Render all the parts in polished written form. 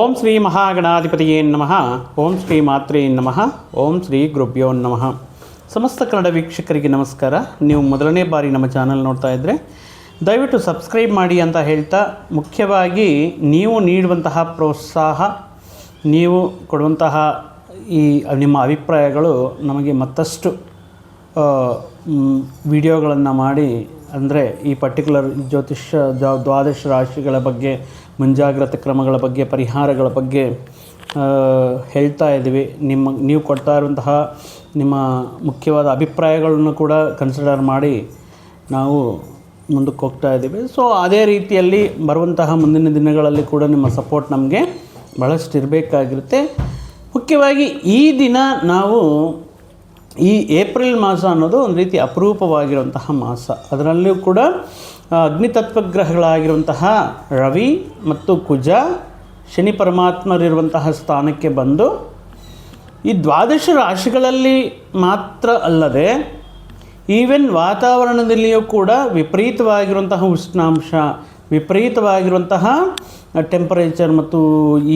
ಓಂ ಶ್ರೀ ಮಹಾಗಣಾಧಿಪತಿಯೇ ನಮಃ. ಓಂ ಶ್ರೀ ಮಾತ್ರೇ ನಮಃ. ಓಂ ಶ್ರೀ ಗುರುಭ್ಯೋ ನಮಃ. ಸಮಸ್ತ ಕನ್ನಡ ವೀಕ್ಷಕರಿಗೆ ನಮಸ್ಕಾರ. ನೀವು ಮೊದಲನೇ ಬಾರಿ ನಮ್ಮ ಚಾನಲ್ ನೋಡ್ತಾ ಇದ್ದರೆ ದಯವಿಟ್ಟು ಸಬ್ಸ್ಕ್ರೈಬ್ ಮಾಡಿ ಅಂತ ಹೇಳ್ತಾ, ಮುಖ್ಯವಾಗಿ ನೀವು ನೀಡುವಂತಹ ಪ್ರೋತ್ಸಾಹ, ನೀವು ಕೊಡುವಂತಹ ಈ ನಿಮ್ಮ ಅಭಿಪ್ರಾಯಗಳು ನಮಗೆ ಮತ್ತಷ್ಟು ವಿಡಿಯೋಗಳನ್ನು ಮಾಡಿ, ಅಂದರೆ ಈ ಪರ್ಟಿಕ್ಯುಲರ್ ಜ್ಯೋತಿಷ್ಯ ದ್ವಾದಶ ರಾಶಿಗಳ ಬಗ್ಗೆ, ಮುಂಜಾಗ್ರತೆ ಕ್ರಮಗಳ ಬಗ್ಗೆ, ಪರಿಹಾರಗಳ ಬಗ್ಗೆ ಹೇಳ್ತಾ ಇದ್ದೀವಿ. ನೀವು ಕೊಡ್ತಾ ಇರುವಂತಹ ನಿಮ್ಮ ಮುಖ್ಯವಾದ ಅಭಿಪ್ರಾಯಗಳನ್ನು ಕೂಡ ಕನ್ಸಿಡರ್ ಮಾಡಿ ನಾವು ಮುಂದಕ್ಕೆ ಹೋಗ್ತಾ ಇದ್ದೀವಿ. ಸೊ ಅದೇ ರೀತಿಯಲ್ಲಿ ಬರುವಂತಹ ಮುಂದಿನ ದಿನಗಳಲ್ಲಿ ಕೂಡ ನಿಮ್ಮ ಸಪೋರ್ಟ್ ನಮಗೆ ಭಾಳಷ್ಟು ಇರಬೇಕಾಗಿರುತ್ತೆ. ಮುಖ್ಯವಾಗಿ ಈ ದಿನ ನಾವು ಈ ಏಪ್ರಿಲ್ ಮಾಸ ಅನ್ನೋದು ಒಂದು ರೀತಿ ಅಪರೂಪವಾಗಿರುವಂತಹ ಮಾಸ. ಅದರಲ್ಲಿಯೂ ಕೂಡ ಅಗ್ನಿತತ್ವಗ್ರಹಗಳಾಗಿರುವಂತಹ ರವಿ ಮತ್ತು ಕುಜ, ಶನಿ ಪರಮಾತ್ಮರಿರುವಂತಹ ಸ್ಥಾನಕ್ಕೆ ಬಂದು ಈ ದ್ವಾದಶ ರಾಶಿಗಳಲ್ಲಿ ಮಾತ್ರ ಅಲ್ಲದೆ ಈವನ್ ವಾತಾವರಣದಲ್ಲಿಯೂ ಕೂಡ ವಿಪರೀತವಾಗಿರುವಂತಹ ಉಷ್ಣಾಂಶ, ವಿಪರೀತವಾಗಿರುವಂತಹ ಟೆಂಪರೇಚರ್ ಮತ್ತು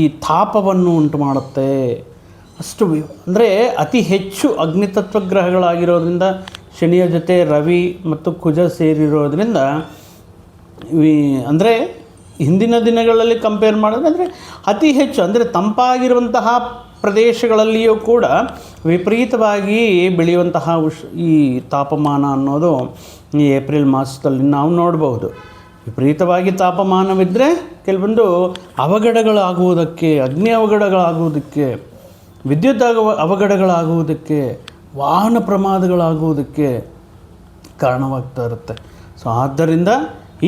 ಈ ತಾಪವನ್ನು ಉಂಟು ಮಾಡುತ್ತೆ. ಅಷ್ಟು ಅಂದರೆ ಅತಿ ಹೆಚ್ಚು ಅಗ್ನಿತತ್ವಗ್ರಹಗಳಾಗಿರೋದ್ರಿಂದ, ಶನಿಯ ಜೊತೆ ರವಿ ಮತ್ತು ಕುಜ ಸೇರಿರೋದ್ರಿಂದ, ಅಂದರೆ ಹಿಂದಿನ ದಿನಗಳಲ್ಲಿ ಕಂಪೇರ್ ಮಾಡೋದಂದರೆ ಅತಿ ಹೆಚ್ಚು, ಅಂದರೆ ತಂಪಾಗಿರುವಂತಹ ಪ್ರದೇಶಗಳಲ್ಲಿಯೂ ಕೂಡ ವಿಪರೀತವಾಗಿ ಬೆಳೆಯುವಂತಹ ಈ ತಾಪಮಾನ ಅನ್ನೋದು ಈ ಏಪ್ರಿಲ್ ಮಾಸದಲ್ಲಿ ನಾವು ನೋಡಬಹುದು. ವಿಪರೀತವಾಗಿ ತಾಪಮಾನವಿದ್ದರೆ ಕೆಲವೊಂದು ಅವಘಡಗಳಾಗುವುದಕ್ಕೆ, ಅಗ್ನಿ ಅವಘಡಗಳಾಗುವುದಕ್ಕೆ, ವಿದ್ಯುತ್ ಅವಘಡಗಳಾಗುವುದಕ್ಕೆ, ವಾಹನ ಪ್ರಮಾದಗಳಾಗುವುದಕ್ಕೆ ಕಾರಣವಾಗ್ತಾ ಇರುತ್ತೆ. ಸೊ ಆದ್ದರಿಂದ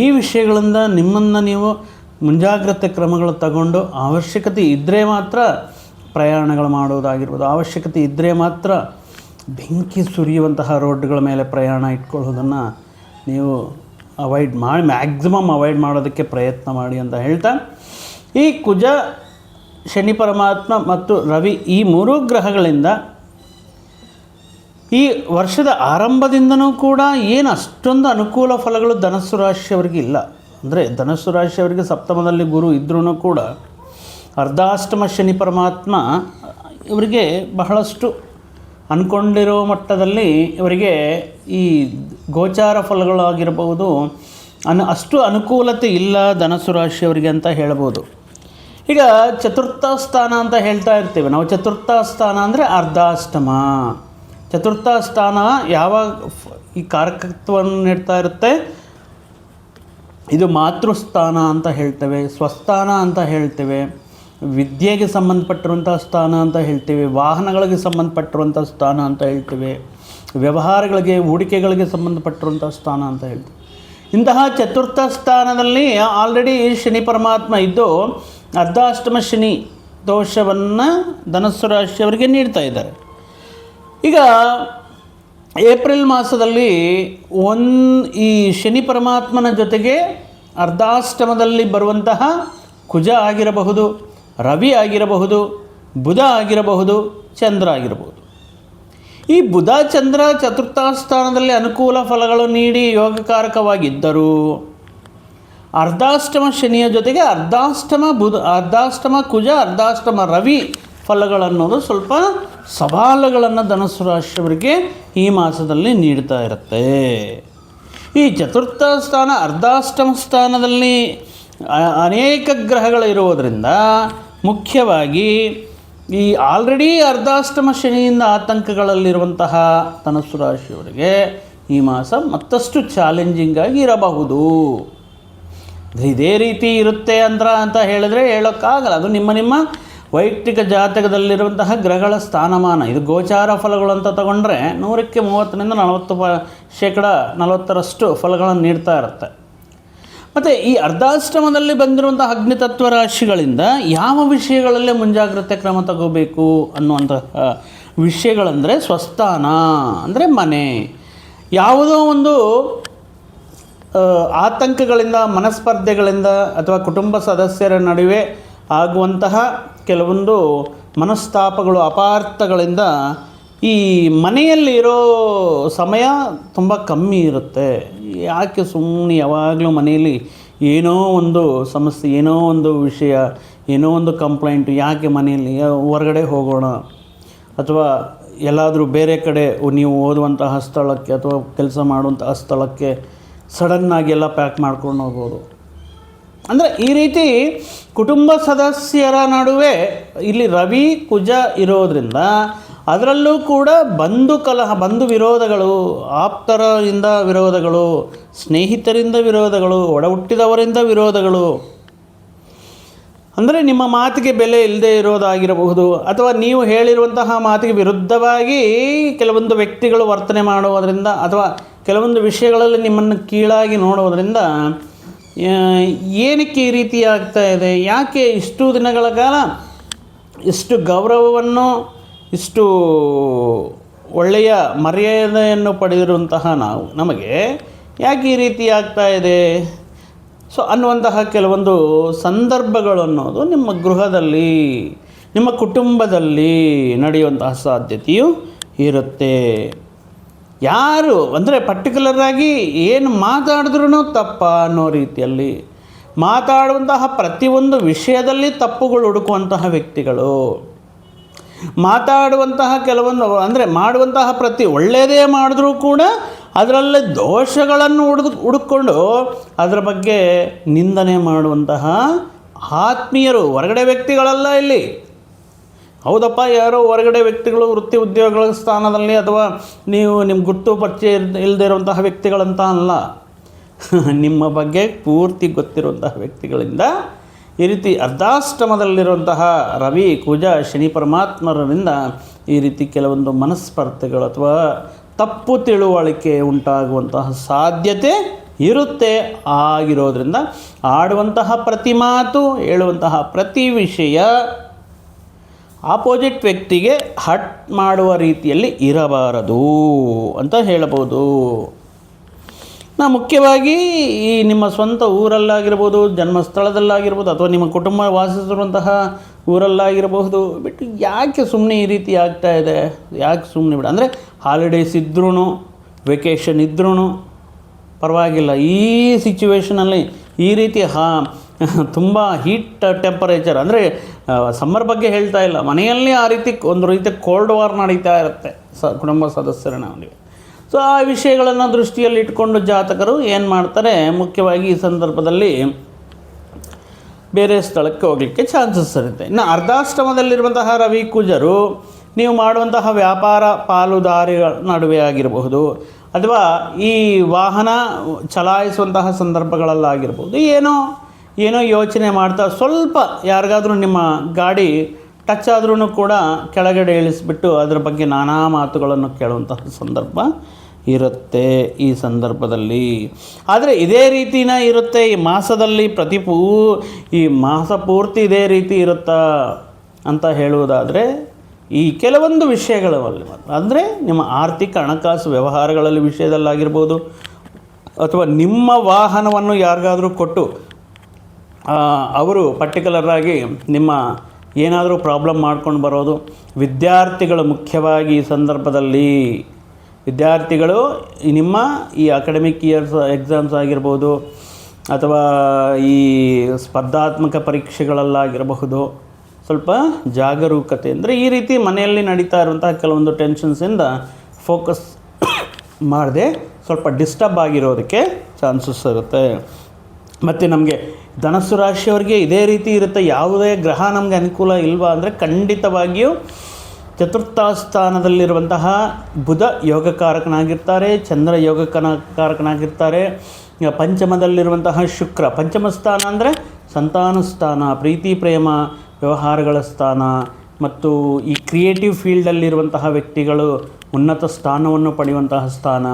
ಈ ವಿಷಯಗಳಿಂದ ನಿಮ್ಮನ್ನು ನೀವು ಮುಂಜಾಗ್ರತೆ ಕ್ರಮಗಳು ತಗೊಂಡು, ಅವಶ್ಯಕತೆ ಇದ್ದರೆ ಮಾತ್ರ ಪ್ರಯಾಣಗಳು ಮಾಡೋದಾಗಿರ್ಬೋದು, ಅವಶ್ಯಕತೆ ಇದ್ದರೆ ಮಾತ್ರ ಬೆಂಕಿ ಸುರಿಯುವಂತಹ ರೋಡ್ಗಳ ಮೇಲೆ ಪ್ರಯಾಣ ಇಟ್ಕೊಳ್ಳೋದನ್ನು ನೀವು ಅವಾಯ್ಡ್ ಮಾಡಿ, ಮ್ಯಾಕ್ಸಿಮಮ್ ಅವಾಯ್ಡ್ ಮಾಡೋದಕ್ಕೆ ಪ್ರಯತ್ನ ಮಾಡಿ ಅಂತ ಹೇಳ್ತಾ, ಈ ಕುಜ, ಶನಿ ಪರಮಾತ್ಮ ಮತ್ತು ರವಿ ಈ ಮೂರೂ ಗ್ರಹಗಳಿಂದ ಈ ವರ್ಷದ ಆರಂಭದಿಂದನೂ ಕೂಡ ಏನು ಅಷ್ಟೊಂದು ಅನುಕೂಲ ಫಲಗಳು ಧನಸ್ಸು ರಾಶಿಯವರಿಗೆ ಇಲ್ಲ. ಅಂದರೆ ಧನಸ್ಸು ರಾಶಿಯವರಿಗೆ ಸಪ್ತಮದಲ್ಲಿ ಗುರು ಇದ್ರೂ ಕೂಡ ಅರ್ಧಾಷ್ಟಮ ಶನಿ ಪರಮಾತ್ಮ ಇವರಿಗೆ ಬಹಳಷ್ಟು ಅಂದ್ಕೊಂಡಿರೋ ಮಟ್ಟದಲ್ಲಿ ಇವರಿಗೆ ಈ ಗೋಚಾರ ಫಲಗಳಾಗಿರಬಹುದು ಅಷ್ಟು ಅನುಕೂಲತೆ ಇಲ್ಲ ಧನಸ್ಸು ರಾಶಿಯವರಿಗೆ ಅಂತ ಹೇಳ್ಬೋದು. ಈಗ ಚತುರ್ಥ ಸ್ಥಾನ ಅಂತ ಹೇಳ್ತಾ ಇರ್ತೀವಿ ನಾವು. ಚತುರ್ಥ ಸ್ಥಾನ ಅಂದರೆ ಅರ್ಧಾಷ್ಟಮ. ಚತುರ್ಥ ಸ್ಥಾನ ಯಾವಾಗ ಈ ಕಾರಕತ್ವವನ್ನು ನೀಡ್ತಾ ಇರುತ್ತೆ, ಇದು ಮಾತೃಸ್ಥಾನ ಅಂತ ಹೇಳ್ತೇವೆ, ಸ್ವಸ್ಥಾನ ಅಂತ ಹೇಳ್ತೇವೆ, ವಿದ್ಯೆಗೆ ಸಂಬಂಧಪಟ್ಟಿರುವಂಥ ಸ್ಥಾನ ಅಂತ ಹೇಳ್ತೇವೆ, ವಾಹನಗಳಿಗೆ ಸಂಬಂಧಪಟ್ಟಿರುವಂಥ ಸ್ಥಾನ ಅಂತ ಹೇಳ್ತೇವೆ, ವ್ಯವಹಾರಗಳಿಗೆ, ಹೂಡಿಕೆಗಳಿಗೆ ಸಂಬಂಧಪಟ್ಟಿರುವಂಥ ಸ್ಥಾನ ಅಂತ ಹೇಳ್ತೇವೆ. ಇಂತಹ ಚತುರ್ಥ ಸ್ಥಾನದಲ್ಲಿ ಆಲ್ರೆಡಿ ಶನಿ ಪರಮಾತ್ಮ ಇದ್ದು ಅರ್ಧಾಷ್ಟಮ ಶನಿ ದೋಷವನ್ನು ಧನಸ್ಸು ರಾಶಿಯವರಿಗೆ ನೀಡ್ತಾ ಇದ್ದಾರೆ. ಈಗ ಏಪ್ರಿಲ್ ಮಾಸದಲ್ಲಿ ಈ ಶನಿ ಪರಮಾತ್ಮನ ಜೊತೆಗೆ ಅರ್ಧಾಷ್ಟಮದಲ್ಲಿ ಬರುವಂತಹ ಕುಜ ಆಗಿರಬಹುದು, ರವಿ ಆಗಿರಬಹುದು, ಬುಧ ಆಗಿರಬಹುದು, ಚಂದ್ರ ಆಗಿರಬಹುದು. ಈ ಬುಧ ಚಂದ್ರ ಚತುರ್ಥ ಸ್ಥಾನದಲ್ಲಿ ಅನುಕೂಲ ಫಲಗಳು ನೀಡಿ ಯೋಗಕಾರಕವಾಗಿದ್ದರೂ, ಅರ್ಧಾಷ್ಟಮ ಶನಿಯ ಜೊತೆಗೆ ಅರ್ಧಾಷ್ಟಮ ಕುಜ, ಅರ್ಧಾಷ್ಟಮ ರವಿ ಫಲಗಳನ್ನೋದು ಸ್ವಲ್ಪ ಸವಾಲುಗಳನ್ನು ಧನಸ್ಸು ರಾಶಿಯವರಿಗೆ ಈ ಮಾಸದಲ್ಲಿ ನೀಡ್ತಾ ಇರುತ್ತೆ. ಈ ಚತುರ್ಥ ಸ್ಥಾನ, ಅರ್ಧಾಷ್ಟಮ ಸ್ಥಾನದಲ್ಲಿ ಅನೇಕ ಗ್ರಹಗಳಿರುವುದರಿಂದ, ಮುಖ್ಯವಾಗಿ ಈ ಆಲ್ರೆಡಿ ಅರ್ಧಾಷ್ಟಮ ಶನಿಯಿಂದ ಆತಂಕಗಳಲ್ಲಿರುವಂತಹ ಧನಸ್ಸು ರಾಶಿಯವರಿಗೆ ಈ ಮಾಸ ಮತ್ತಷ್ಟು ಚಾಲೆಂಜಿಂಗಾಗಿ ಇರಬಹುದು. ಇದೇ ರೀತಿ ಇರುತ್ತೆ ಅಂತ ಹೇಳಿದ್ರೆ ಹೇಳೋಕ್ಕಾಗಲ್ಲ. ಅದು ನಿಮ್ಮ ವೈಯಕ್ತಿಕ ಜಾತಕದಲ್ಲಿರುವಂತಹ ಗ್ರಹಗಳ ಸ್ಥಾನಮಾನ. ಇದು ಗೋಚಾರ ಫಲಗಳು ಅಂತ ತಗೊಂಡ್ರೆ 100ಕ್ಕೆ 30ರಿಂದ 40% ಫಲಗಳನ್ನು ನೀಡ್ತಾ ಇರುತ್ತೆ. ಮತ್ತು ಈ ಅರ್ಧಾಷ್ಟಮದಲ್ಲಿ ಬಂದಿರುವಂಥ ಅಗ್ನಿತತ್ವ ರಾಶಿಗಳಿಂದ ಯಾವ ವಿಷಯಗಳಲ್ಲಿ ಮುಂಜಾಗ್ರತೆ ಕ್ರಮ ತಗೋಬೇಕು ಅನ್ನುವಂತಹ ವಿಷಯಗಳಂದರೆ, ಸ್ವಸ್ಥಾನ ಅಂದರೆ ಮನೆ, ಯಾವುದೋ ಒಂದು ಆತಂಕಗಳಿಂದ, ಮನಸ್ಪರ್ಧೆಗಳಿಂದ ಅಥವಾ ಕುಟುಂಬ ಸದಸ್ಯರ ನಡುವೆ ಆಗುವಂತಹ ಕೆಲವೊಂದು ಮನಸ್ತಾಪಗಳು, ಅಪಾರ್ಥಗಳಿಂದ ಈ ಮನೆಯಲ್ಲಿ ಇರೋ ಸಮಯ ತುಂಬ ಕಮ್ಮಿ ಇರುತ್ತೆ. ಯಾಕೆ ಸುಮ್ಮನೆ ಯಾವಾಗಲೂ ಮನೆಯಲ್ಲಿ ಏನೋ ಒಂದು ಸಮಸ್ಯೆ, ಏನೋ ಒಂದು ವಿಷಯ, ಏನೋ ಒಂದು ಕಂಪ್ಲೇಂಟು, ಯಾಕೆ ಮನೆಯಲ್ಲಿ ಹೊರಗಡೆ ಹೋಗೋಣ ಅಥವಾ ಎಲ್ಲಾದರೂ ಬೇರೆ ಕಡೆ ನೀವು ಓದುವಂತಹ ಸ್ಥಳಕ್ಕೆ ಅಥವಾ ಕೆಲಸ ಮಾಡುವಂತಹ ಸ್ಥಳಕ್ಕೆ ಸಡನ್ನಾಗಿ ಎಲ್ಲ ಪ್ಯಾಕ್ ಮಾಡ್ಕೊಂಡು ಹೋಗ್ಬೋದು. ಅಂದರೆ ಈ ರೀತಿ ಕುಟುಂಬ ಸದಸ್ಯರ ನಡುವೆ ಇಲ್ಲಿ ರವಿ ಕುಜ ಇರೋದರಿಂದ ಅದರಲ್ಲೂ ಕೂಡ ಬಂಧು ವಿರೋಧಗಳು, ಆಪ್ತರಿಂದ ವಿರೋಧಗಳು, ಸ್ನೇಹಿತರಿಂದ ವಿರೋಧಗಳು, ಒಡ ಹುಟ್ಟಿದವರಿಂದ ವಿರೋಧಗಳು, ಅಂದರೆ ನಿಮ್ಮ ಮಾತಿಗೆ ಬೆಲೆ ಇಲ್ಲದೆ ಇರೋದಾಗಿರಬಹುದು ಅಥವಾ ನೀವು ಹೇಳಿರುವಂತಹ ಮಾತಿಗೆ ವಿರುದ್ಧವಾಗಿ ಕೆಲವೊಂದು ವ್ಯಕ್ತಿಗಳು ವರ್ತನೆ ಮಾಡುವುದರಿಂದ ಅಥವಾ ಕೆಲವೊಂದು ವಿಷಯಗಳಲ್ಲಿ ನಿಮ್ಮನ್ನು ಕೀಳಾಗಿ ನೋಡುವುದರಿಂದ ಏನಕ್ಕೆ ಈ ರೀತಿ ಆಗ್ತಾ ಇದೆ, ಯಾಕೆ ಇಷ್ಟು ದಿನಗಳ ಕಾಲ ಇಷ್ಟು ಗೌರವವನ್ನು ಇಷ್ಟು ಒಳ್ಳೆಯ ಮರ್ಯಾದೆಯನ್ನು ಪಡೆದಿರುವಂತಹ ನಮಗೆ ಯಾಕೆ ಈ ರೀತಿ ಆಗ್ತಾ ಇದೆ ಅನ್ನುವಂತಹ ಕೆಲವೊಂದು ಸಂದರ್ಭಗಳು ಅನ್ನೋದು ನಿಮ್ಮ ಗೃಹದಲ್ಲಿ, ನಿಮ್ಮ ಕುಟುಂಬದಲ್ಲಿ ನಡೆಯುವಂತಹ ಸಾಧ್ಯತೆಯು ಇರುತ್ತೆ. ಯಾರು ಅಂದರೆ ಪರ್ಟಿಕ್ಯುಲರಾಗಿ ಏನು ಮಾತಾಡಿದ್ರೂ ತಪ್ಪ ಅನ್ನೋ ರೀತಿಯಲ್ಲಿ ಮಾತಾಡುವಂತಹ ಪ್ರತಿಯೊಂದು ವಿಷಯದಲ್ಲಿ ತಪ್ಪುಗಳು ಹುಡುಕುವಂತಹ ವ್ಯಕ್ತಿಗಳು, ಮಾತಾಡುವಂತಹ ಕೆಲವೊಂದು ಅಂದರೆ ಮಾಡುವಂತಹ ಒಳ್ಳೆಯದೇ ಮಾಡಿದ್ರೂ ಕೂಡ ಅದರಲ್ಲೇ ದೋಷಗಳನ್ನು ಹುಡುಕೊಂಡು ಅದರ ಬಗ್ಗೆ ನಿಂದನೆ ಮಾಡುವಂತಹ ಆತ್ಮೀಯರು, ಹೊರಗಡೆ ವ್ಯಕ್ತಿಗಳಲ್ಲ ಇಲ್ಲಿ. ಹೌದಪ್ಪ, ಯಾರೋ ಹೊರಗಡೆ ವ್ಯಕ್ತಿಗಳು ವೃತ್ತಿ ಉದ್ಯೋಗಗಳ ಸ್ಥಾನದಲ್ಲಿ ಅಥವಾ ನೀವು ನಿಮ್ಮ ಗುರ್ತು ಪರಿಚಯ ಇಲ್ಲದೆ ಇರುವಂತಹ ವ್ಯಕ್ತಿಗಳಂತ ಅಲ್ಲ, ನಿಮ್ಮ ಬಗ್ಗೆ ಪೂರ್ತಿ ಗೊತ್ತಿರುವಂತಹ ವ್ಯಕ್ತಿಗಳಿಂದ ಈ ರೀತಿ ಅರ್ಧಾಷ್ಟಮದಲ್ಲಿರುವಂತಹ ರವಿ ಕುಜ ಶನಿ ಪರಮಾತ್ಮರಿಂದ ಈ ರೀತಿ ಕೆಲವೊಂದು ಮನಸ್ಪರ್ಧೆಗಳು ಅಥವಾ ತಪ್ಪು ತಿಳುವಳಿಕೆ ಉಂಟಾಗುವಂತಹ ಸಾಧ್ಯತೆ ಇರುತ್ತೆ. ಆಗಿರೋದ್ರಿಂದ ಆಡುವಂತಹ ಪ್ರತಿ ಮಾತು, ಹೇಳುವಂತಹ ಪ್ರತಿ ವಿಷಯ ಆಪೋಸಿಟ್ ವ್ಯಕ್ತಿಗೆ ಹರ್ಟ್ ಮಾಡುವ ರೀತಿಯಲ್ಲಿ ಇರಬಾರದು ಅಂತ ಹೇಳಬಹುದು. ಮುಖ್ಯವಾಗಿ ಈ ನಿಮ್ಮ ಸ್ವಂತ ಊರಲ್ಲಾಗಿರ್ಬೋದು, ಜನ್ಮಸ್ಥಳದಲ್ಲಾಗಿರ್ಬೋದು ಅಥವಾ ನಿಮ್ಮ ಕುಟುಂಬ ವಾಸಿಸಿರುವಂತಹ ಊರಲ್ಲಾಗಿರಬಹುದು, ಬಿಟ್ಟು ಯಾಕೆ ಸುಮ್ಮನೆ ಈ ರೀತಿ ಆಗ್ತಾ ಇದೆ, ಯಾಕೆ ಸುಮ್ಮನೆ ಬಿಡ ಅಂದರೆ ಹಾಲಿಡೇಸ್ ಇದ್ರೂ ವೆಕೇಷನ್ ಇದ್ರೂ ಪರವಾಗಿಲ್ಲ. ಈ ಸಿಚುವೇಷನಲ್ಲಿ ಈ ರೀತಿ ತುಂಬ ಹೀಟ್ ಟೆಂಪರೇಚರ್ ಅಂದರೆ ಸಮ್ಮರ್ ಬಗ್ಗೆ ಹೇಳ್ತಾ ಇಲ್ಲ, ಮನೆಯಲ್ಲಿ ಆ ರೀತಿ ಒಂದು ರೀತಿ ಕೋಲ್ಡ್ ವಾರ್ ನಡೀತಾ ಇರುತ್ತೆ ಕುಟುಂಬ ಸದಸ್ಯರ ನಮಗೆ. ಸೊ ಆ ವಿಷಯಗಳನ್ನು ದೃಷ್ಟಿಯಲ್ಲಿ ಇಟ್ಕೊಂಡು ಜಾತಕರು ಏನು ಮಾಡ್ತಾರೆ, ಮುಖ್ಯವಾಗಿ ಈ ಸಂದರ್ಭದಲ್ಲಿ ಬೇರೆ ಸ್ಥಳಕ್ಕೆ ಹೋಗಲಿಕ್ಕೆ ಚಾನ್ಸಸ್ ಇರುತ್ತೆ. ಇನ್ನು ಅರ್ಧಾಷ್ಟಮದಲ್ಲಿರುವಂತಹ ರವಿ ಕುಜರು ನೀವು ಮಾಡುವಂತಹ ವ್ಯಾಪಾರ ಪಾಲುದಾರಿಗಳ ನಡುವೆ ಆಗಿರಬಹುದು ಅಥವಾ ಈ ವಾಹನ ಚಲಾಯಿಸುವಂತಹ ಸಂದರ್ಭಗಳಲ್ಲಾಗಿರ್ಬೋದು, ಏನೋ ಯೋಚನೆ ಮಾಡ್ತಾ ಸ್ವಲ್ಪ ಯಾರಿಗಾದ್ರೂ ನಿಮ್ಮ ಗಾಡಿ ಟಚ್ ಆದ್ರೂ ಕೂಡ ಕೆಳಗಡೆ ಇಳಿಸಿಬಿಟ್ಟು ಅದರ ಬಗ್ಗೆ ನಾನಾ ಮಾತುಗಳನ್ನು ಕೇಳುವಂತಹ ಸಂದರ್ಭ ಇರುತ್ತೆ ಈ ಸಂದರ್ಭದಲ್ಲಿ. ಆದರೆ ಇದೇ ರೀತಿನ ಇರುತ್ತೆ ಈ ಮಾಸದಲ್ಲಿ ಈ ಮಾಸ ಪೂರ್ತಿ ಇದೇ ರೀತಿ ಇರುತ್ತಾ ಅಂತ ಹೇಳುವುದಾದರೆ ಈ ಕೆಲವೊಂದು ವಿಷಯಗಳಲ್ಲಿ ಮಾತ್ರ, ಅಂದರೆ ನಿಮ್ಮ ಆರ್ಥಿಕ ಹಣಕಾಸು ವ್ಯವಹಾರಗಳಲ್ಲಿ ವಿಷಯದಲ್ಲಾಗಿರ್ಬೋದು ಅಥವಾ ನಿಮ್ಮ ವಾಹನವನ್ನು ಯಾರಿಗಾದರೂ ಕೊಟ್ಟು ಅವರು ಪರ್ಟಿಕ್ಯುಲರಾಗಿ ನಿಮ್ಮ ಏನಾದರೂ ಪ್ರಾಬ್ಲಮ್ ಮಾಡ್ಕೊಂಡು ಬರೋದು, ವಿದ್ಯಾರ್ಥಿಗಳು ಮುಖ್ಯವಾಗಿ ಈ ಸಂದರ್ಭದಲ್ಲಿ ವಿದ್ಯಾರ್ಥಿಗಳು ನಿಮ್ಮ ಈ ಅಕಾಡೆಮಿಕ್ ಇಯರ್ಸ್ ಎಕ್ಸಾಮ್ಸ್ ಆಗಿರ್ಬೋದು ಅಥವಾ ಈ ಸ್ಪರ್ಧಾತ್ಮಕ ಪರೀಕ್ಷೆಗಳಲ್ಲಾಗಿರಬಹುದು, ಸ್ವಲ್ಪ ಜಾಗರೂಕತೆ ಅಂದರೆ ಈ ರೀತಿ ಮನೆಯಲ್ಲಿ ನಡೀತಾ ಇರುವಂತಹ ಕೆಲವೊಂದು ಟೆನ್ಷನ್ಸಿಂದ ಫೋಕಸ್ ಮಾಡದೆ ಸ್ವಲ್ಪ ಡಿಸ್ಟರ್ಬ್ ಆಗಿರೋದಕ್ಕೆ ಚಾನ್ಸಸ್ ಇರುತ್ತೆ. ಮತ್ತು ನಮಗೆ ಧನಸ್ಸು ರಾಶಿಯವರಿಗೆ ಇದೇ ರೀತಿ ಇರುತ್ತೆ. ಯಾವುದೇ ಗ್ರಹ ನಮಗೆ ಅನುಕೂಲ ಇಲ್ವಾ ಅಂದರೆ ಖಂಡಿತವಾಗಿಯೂ ಚತುರ್ಥ ಸ್ಥಾನದಲ್ಲಿರುವಂತಹ ಬುಧ ಯೋಗಕಾರಕನಾಗಿರ್ತಾರೆ, ಚಂದ್ರ ಯೋಗಕಾರಕನಾಗಿರ್ತಾರೆ. ಪಂಚಮದಲ್ಲಿರುವಂತಹ ಶುಕ್ರ, ಪಂಚಮ ಸ್ಥಾನ ಅಂದರೆ ಸಂತಾನ ಸ್ಥಾನ, ಪ್ರೀತಿ ಪ್ರೇಮ ವ್ಯವಹಾರಗಳ ಸ್ಥಾನ ಮತ್ತು ಈ ಕ್ರಿಯೇಟಿವ್ ಫೀಲ್ಡಲ್ಲಿರುವಂತಹ ವ್ಯಕ್ತಿಗಳು ಉನ್ನತ ಸ್ಥಾನವನ್ನು ಪಡೆಯುವಂತಹ ಸ್ಥಾನ.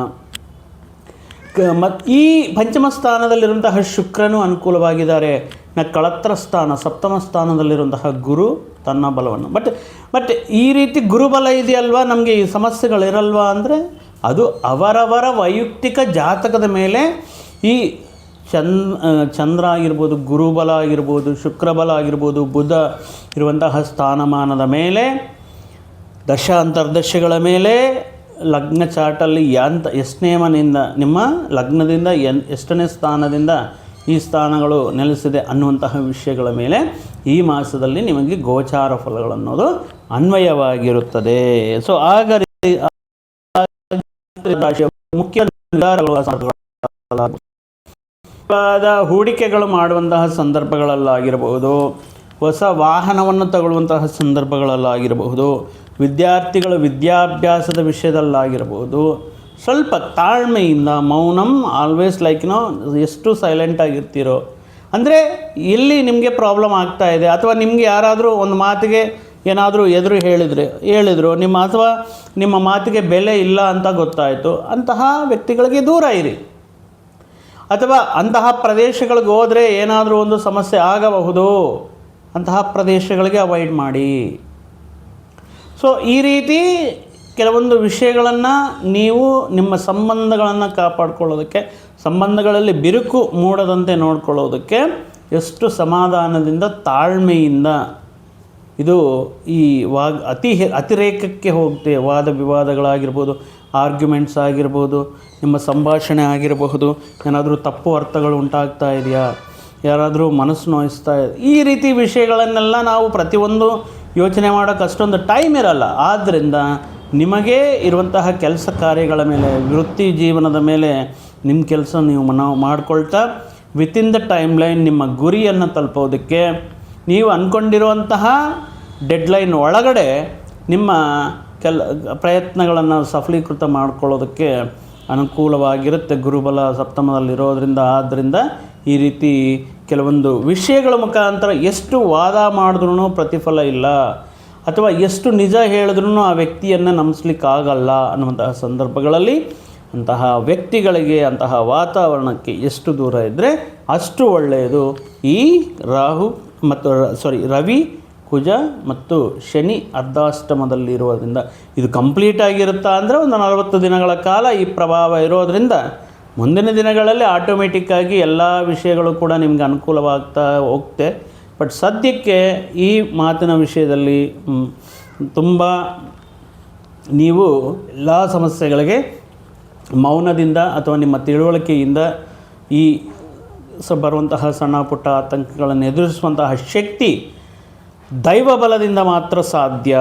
ಮತ್ತು ಈ ಪಂಚಮ ಸ್ಥಾನದಲ್ಲಿರುವಂತಹ ಶುಕ್ರನು ಅನುಕೂಲವಾಗಿದ್ದಾರೆ. ಕಳತ್ರ ಸ್ಥಾನ ಸಪ್ತಮ ಸ್ಥಾನದಲ್ಲಿರುವಂತಹ ಗುರು ತನ್ನ ಬಲವನ್ನು ಬಟ್ ಈ ರೀತಿ ಗುರುಬಲ ಇದೆಯಲ್ವಾ, ನಮಗೆ ಈ ಸಮಸ್ಯೆಗಳಿರಲ್ವಾ ಅಂದರೆ ಅದು ಅವರವರ ವೈಯಕ್ತಿಕ ಜಾತಕದ ಮೇಲೆ ಈ ಚಂದ್ರ ಆಗಿರ್ಬೋದು, ಗುರುಬಲ ಆಗಿರ್ಬೋದು, ಶುಕ್ರಬಲ ಆಗಿರ್ಬೋದು, ಬುಧ ಇರುವಂತಹ ಸ್ಥಾನಮಾನದ ಮೇಲೆ, ದಶ ಅಂತರ್ದಶೆಗಳ ಮೇಲೆ, ಲಗ್ನ ಚಾರ್ಟಲ್ಲಿ ಎಷ್ಟನೇ ಮನೆಯಿಂದ ನಿಮ್ಮ ಲಗ್ನದಿಂದ ಎಷ್ಟನೇ ಸ್ಥಾನದಿಂದ ಈ ಸ್ಥಾನಗಳು ನೆಲೆಸಿದೆ ಅನ್ನುವಂತಹ ವಿಷಯಗಳ ಮೇಲೆ ಈ ಮಾಸದಲ್ಲಿ ನಿಮಗೆ ಗೋಚಾರ ಫಲಗಳನ್ನೋದು ಅನ್ವಯವಾಗಿರುತ್ತದೆ. ಸೊ ಆಗ ಮುಖ್ಯ ಹೂಡಿಕೆಗಳು ಮಾಡುವಂತಹ ಸಂದರ್ಭಗಳಲ್ಲಾಗಿರಬಹುದು, ಹೊಸ ವಾಹನವನ್ನು ತಗೊಳ್ಳುವಂತಹ ಸಂದರ್ಭಗಳಲ್ಲಾಗಿರಬಹುದು, ವಿದ್ಯಾರ್ಥಿಗಳ ವಿದ್ಯಾಭ್ಯಾಸದ ವಿಷಯದಲ್ಲಾಗಿರಬಹುದು, ಸ್ವಲ್ಪ ತಾಳ್ಮೆಯಿಂದ ಮೌನಂ ಆಲ್ವೇಸ್ ಎಷ್ಟು ಸೈಲೆಂಟ್ ಆಗಿರ್ತೀರೋ, ಅಂದರೆ ಎಲ್ಲಿ ನಿಮಗೆ ಪ್ರಾಬ್ಲಮ್ ಆಗ್ತಾ ಇದೆ ಅಥವಾ ನಿಮಗೆ ಯಾರಾದರೂ ಒಂದು ಮಾತಿಗೆ ಏನಾದರೂ ಹೇಳಿದರು ಅಥವಾ ನಿಮ್ಮ ಮಾತಿಗೆ ಬೆಲೆ ಇಲ್ಲ ಅಂತ ಗೊತ್ತಾಯಿತು, ಅಂತಹ ವ್ಯಕ್ತಿಗಳಿಗೆ ದೂರ ಇರಿ. ಅಥವಾ ಅಂತಹ ಪ್ರದೇಶಗಳಿಗೆ ಹೋದರೆ ಏನಾದರೂ ಒಂದು ಸಮಸ್ಯೆ ಆಗಬಹುದು, ಅಂತಹ ಪ್ರದೇಶಗಳಿಗೆ ಅವಾಯ್ಡ್ ಮಾಡಿ. ಸೊ ಈ ರೀತಿ ಕೆಲವೊಂದು ವಿಷಯಗಳನ್ನು ನೀವು ನಿಮ್ಮ ಸಂಬಂಧಗಳನ್ನು ಕಾಪಾಡಿಕೊಳ್ಳೋದಕ್ಕೆ, ಸಂಬಂಧಗಳಲ್ಲಿ ಬಿರುಕು ಮೂಡದಂತೆ ನೋಡ್ಕೊಳ್ಳೋದಕ್ಕೆ ಎಷ್ಟು ಸಮಾಧಾನದಿಂದ ತಾಳ್ಮೆಯಿಂದ ಇದು ಈ ಅತಿರೇಕಕ್ಕೆ ಹೋಗುತ್ತೆ. ವಾದ ವಿವಾದಗಳಾಗಿರ್ಬೋದು, ಆರ್ಗ್ಯುಮೆಂಟ್ಸ್ ಆಗಿರ್ಬೋದು, ನಿಮ್ಮ ಸಂಭಾಷಣೆ ಆಗಿರಬಹುದು, ಏನಾದರೂ ತಪ್ಪು ಅರ್ಥಗಳು ಉಂಟಾಗ್ತಾ ಇದೆಯಾ, ಯಾರಾದರೂ ಮನಸ್ಸು ನೋಯಿಸ್ತಾ ಇದೆ, ಈ ರೀತಿ ವಿಷಯಗಳನ್ನೆಲ್ಲ ನಾವು ಪ್ರತಿಯೊಂದು ಯೋಚನೆ ಮಾಡೋಕ್ಕೆ ಅಷ್ಟೊಂದು ಟೈಮ್ ಇರಲ್ಲ. ಆದ್ದರಿಂದ ನಿಮಗೆ ಇರುವಂತಹ ಕೆಲಸ ಕಾರ್ಯಗಳ ಮೇಲೆ, ವೃತ್ತಿ ಜೀವನದ ಮೇಲೆ ನಿಮ್ಮ ಕೆಲಸ ನೀವು ಮಾಡ್ಕೊಳ್ತಾ ವಿತಿನ್ ದ ಟೈಮ್ ಲೈನ್ ನಿಮ್ಮ ಗುರಿಯನ್ನು ತಲುಪೋದಕ್ಕೆ ನೀವು ಅಂದ್ಕೊಂಡಿರುವಂತಹ ಡೆಡ್ಲೈನ್ ಒಳಗಡೆ ನಿಮ್ಮ ಪ್ರಯತ್ನಗಳನ್ನು ಸಫಲೀಕೃತ ಮಾಡ್ಕೊಳ್ಳೋದಕ್ಕೆ ಅನುಕೂಲವಾಗಿರುತ್ತೆ ಗುರುಬಲ ಸಪ್ತಮದಲ್ಲಿರೋದ್ರಿಂದ. ಆದ್ದರಿಂದ ಈ ರೀತಿ ಕೆಲವೊಂದು ವಿಷಯಗಳ ಮುಖಾಂತರ ಎಷ್ಟು ವಾದ ಮಾಡಿದ್ರೂ ಪ್ರತಿಫಲ ಇಲ್ಲ, ಅಥವಾ ಎಷ್ಟು ನಿಜ ಹೇಳಿದ್ರೂ ಆ ವ್ಯಕ್ತಿಯನ್ನು ನಂಬಿಸ್ಲಿಕ್ಕಾಗಲ್ಲ ಅನ್ನುವಂತಹ ಸಂದರ್ಭಗಳಲ್ಲಿ ಅಂತಹ ವ್ಯಕ್ತಿಗಳಿಗೆ, ಅಂತಹ ವಾತಾವರಣಕ್ಕೆ ಎಷ್ಟು ದೂರ ಇದ್ದರೆ ಅಷ್ಟು ಒಳ್ಳೆಯದು. ಈ ರವಿ, ಕುಜ ಮತ್ತು ಶನಿ ಅರ್ಧಾಷ್ಟಮದಲ್ಲಿರೋದ್ರಿಂದ ಇದು ಕಂಪ್ಲೀಟ್ ಆಗಿರುತ್ತಾ ಅಂದರೆ ಒಂದು 40 ದಿನಗಳ ಕಾಲ ಈ ಪ್ರಭಾವ ಇರೋದರಿಂದ ಮುಂದಿನ ದಿನಗಳಲ್ಲಿ ಆಟೋಮೆಟಿಕ್ಕಾಗಿ ಎಲ್ಲ ವಿಷಯಗಳು ಕೂಡ ನಿಮಗೆ ಅನುಕೂಲವಾಗ್ತಾ ಹೋಗುತ್ತೆ. ಬಟ್ ಸದ್ಯಕ್ಕೆ ಈ ಮಾತಿನ ವಿಷಯದಲ್ಲಿ ತುಂಬ ನೀವು ಎಲ್ಲ ಸಮಸ್ಯೆಗಳಿಗೆ ಮೌನದಿಂದ ಅಥವಾ ನಿಮ್ಮ ತಿಳುವಳಿಕೆಯಿಂದ ಈ ಬರುವಂತಹ ಸಣ್ಣ ಪುಟ್ಟ ಆತಂಕಗಳನ್ನು ಎದುರಿಸುವಂತಹ ಶಕ್ತಿ ದೈವ ಬಲದಿಂದ ಮಾತ್ರ ಸಾಧ್ಯ.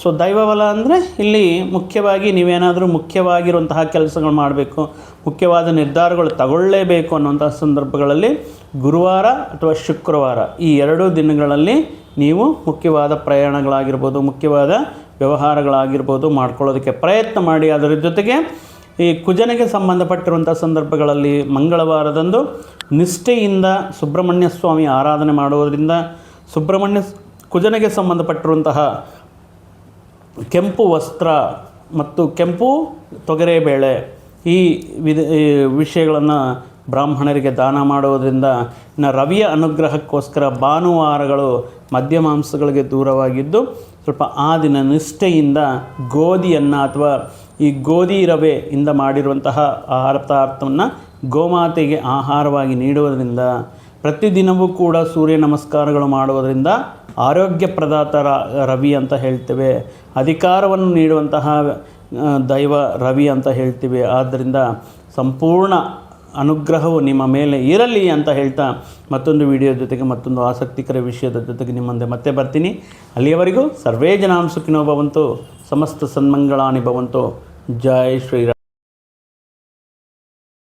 ಸೊ ದೈವಬಲ ಅಂದರೆ ಇಲ್ಲಿ ಮುಖ್ಯವಾಗಿ ನೀವೇನಾದರೂ ಮುಖ್ಯವಾಗಿರುವಂತಹ ಕೆಲಸಗಳು ಮಾಡಬೇಕು, ಮುಖ್ಯವಾದ ನಿರ್ಧಾರಗಳು ತಗೊಳ್ಳೇಬೇಕು ಅನ್ನುವಂತಹ ಸಂದರ್ಭಗಳಲ್ಲಿ ಗುರುವಾರ ಅಥವಾ ಶುಕ್ರವಾರ ಈ 2 ದಿನಗಳಲ್ಲಿ ನೀವು ಮುಖ್ಯವಾದ ಪ್ರಯಾಣಗಳಾಗಿರ್ಬೋದು, ಮುಖ್ಯವಾದ ವ್ಯವಹಾರಗಳಾಗಿರ್ಬೋದು ಮಾಡ್ಕೊಳ್ಳೋದಕ್ಕೆ ಪ್ರಯತ್ನ ಮಾಡಿ. ಅದರ ಜೊತೆಗೆ ಈ ಕುಜನಿಗೆ ಸಂಬಂಧಪಟ್ಟಿರುವಂಥ ಸಂದರ್ಭಗಳಲ್ಲಿ ಮಂಗಳವಾರದಂದು ನಿಷ್ಠೆಯಿಂದ ಸುಬ್ರಹ್ಮಣ್ಯ ಸ್ವಾಮಿ ಆರಾಧನೆ ಮಾಡುವುದರಿಂದ ಕುಜನಿಗೆ ಸಂಬಂಧಪಟ್ಟಿರುವಂತಹ ಕೆಂಪು ವಸ್ತ್ರ ಮತ್ತು ಕೆಂಪು ತೊಗರೆಬೇಳೆ ಈ ವಿಷಯಗಳನ್ನು ಬ್ರಾಹ್ಮಣರಿಗೆ ದಾನ ಮಾಡುವುದರಿಂದ, ಇನ್ನು ರವಿಯ ಅನುಗ್ರಹಕ್ಕೋಸ್ಕರ ಭಾನುವಾರಗಳು ಮದ್ಯ ಮಾಂಸಗಳಿಗೆ ದೂರವಾಗಿದ್ದು ಸ್ವಲ್ಪ ಆ ದಿನ ನಿಷ್ಠೆಯಿಂದ ಗೋಧಿಯನ್ನು ಅಥವಾ ಈ ಗೋಧಿ ರವೆಯಿಂದ ಮಾಡಿರುವಂತಹ ಆಹಾರ ಪದಾರ್ಥವನ್ನು ಗೋಮಾತೆಗೆ ಆಹಾರವಾಗಿ ನೀಡುವುದರಿಂದ, ಪ್ರತಿದಿನವೂ ಕೂಡ ಸೂರ್ಯ ನಮಸ್ಕಾರಗಳು ಮಾಡುವುದರಿಂದ ಆರೋಗ್ಯಪ್ರದಾತ ರವಿ ಅಂತ ಹೇಳ್ತೇವೆ, ಅಧಿಕಾರವನ್ನು ನೀಡುವಂತಹ ದೈವ ರವಿ ಅಂತ ಹೇಳ್ತೀವಿ. ಆದ್ದರಿಂದ ಸಂಪೂರ್ಣ ಅನುಗ್ರಹವು ನಿಮ್ಮ ಮೇಲೆ ಇರಲಿ ಅಂತ ಹೇಳ್ತಾ ಮತ್ತೊಂದು ವಿಡಿಯೋ ಜೊತೆಗೆ ಮತ್ತೊಂದು ಆಸಕ್ತಿಕರ ವಿಷಯದ ಜೊತೆಗೆ ನಿಮ್ಮ ಮುಂದೆ ಮತ್ತೆ ಬರ್ತೀನಿ. ಅಲ್ಲಿಯವರೆಗೂ ಸರ್ವೇ ಜನಾಂ ಸುಖಿನೋ ಭವಂತು, ಸಮಸ್ತ ಸನ್ಮಂಗಳಾನಿ ಭವಂತು. ಜೈ ಶ್ರೀರಾಮ್.